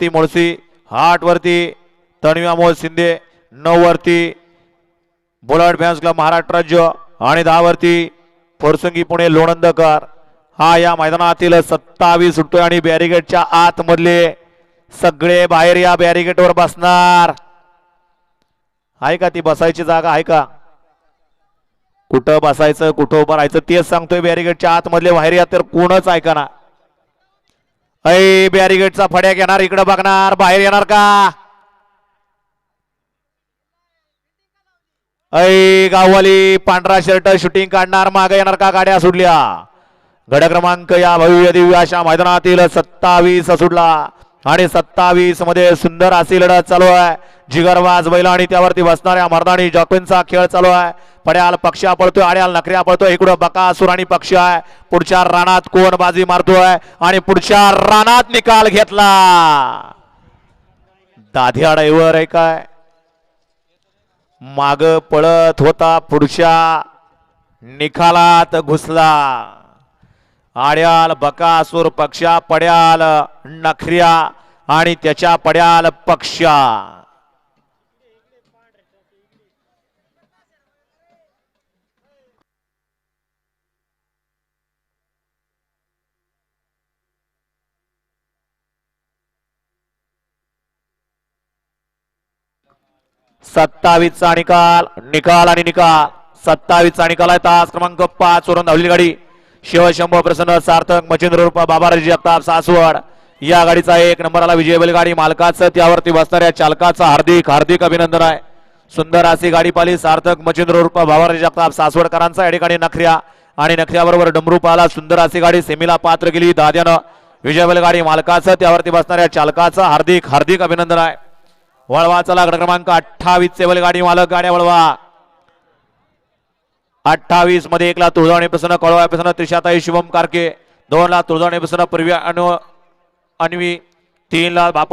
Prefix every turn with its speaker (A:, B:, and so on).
A: वरती मुळशी, 8 वरती तन्वी अमोल शिंदे, 9 वरती बुलेट फॅन्स क्लब महाराष्ट्र राज्य आणि 10 वरती फुरसंगी पुणे लोणंदकर. हा या मैदानातील 27 सुटतोय आणि बॅरिगेटच्या आत मधले सगळे बाहेर या बॅरिगेटवर बसणार. आहे का ती बसायची जागा आहे का? कुठं बसायचं कुठं उभं राहायचं तेच सांगतोय. बॅरिगेटच्या आत मधले बाहेर या तर कोणच ऐका ना. ऐ बॅरिगेटचा फड्या घेणार इकडे बघणार बाहेर येणार का? ऐ गाववाली पांढरा शर्ट शूटिंग काढणार मागे येणार का? गाड्या सुटल्या. गड क्रमांक या भव्य दिव्य अशा मैदानातील 27 सुटला आणि 27 मध्ये सुंदर अशी लढत चालू आहे. जिगरबाज बैल आणि त्यावरती बसणाऱ्या मर्दानी जॉकींचा खेळ चालू आहे. पड्याल पक्षा पळतोय, आड्याल नखऱ्या पळतोय. इकडं बकासूर आणि पक्ष आहे. पुढच्या रानात कोण बाजी मारतोय आणि पुढच्या रानात निकाल घेतला. दाध्या ड्रायव्हर आहे काय? माग पळत होता, पुढच्या निकालात घुसला. आड्याल बकासूर पक्षा, पड्याल नखऱ्या आणि त्याच्या पड्याल पक्षा. सत्तावीसचा निकाल आणि निकाल 27चा निकाल आहे. तास क्रमांक 5 वरून धावलेली गाडी शिवशंभू प्रसन्न सार्थक मच्छिंद्र रूप बाबाराजी जगताप सासवड. या गाडीचा 1 नंबरला विजय बैलगाडी मालकाचं त्यावरती बसणाऱ्या चालकाचं हार्दिक हार्दिक अभिनंदन आहे. सुंदर अशी गाडी पाली सार्थक मच्छिंद्र रूप बाबाराजी जगताप सासवडकरांचा. या ठिकाणी नखऱ्या आणि नखऱ्याबरोबर डमरू पाला. सुंदर अशी गाडी सेमीला पात्र केली दाद्यानं. विजय बैलगाडी मालकाचं त्यावरती बसणाऱ्या चालकाचं हार्दिक हार्दिक अभिनंदन आहे. वळवा चला गड क्रमांक 28 चे बैलगाडी मालक गाड्या वळवा. 28 मध्ये 1 ला तुळजावणे प्रसन्न कळवा प्रसन्न त्रिशाताई शुभम कारके, 2 ला तुळजावणे प्रसन्न पूर्वी अन्वी, 3 ला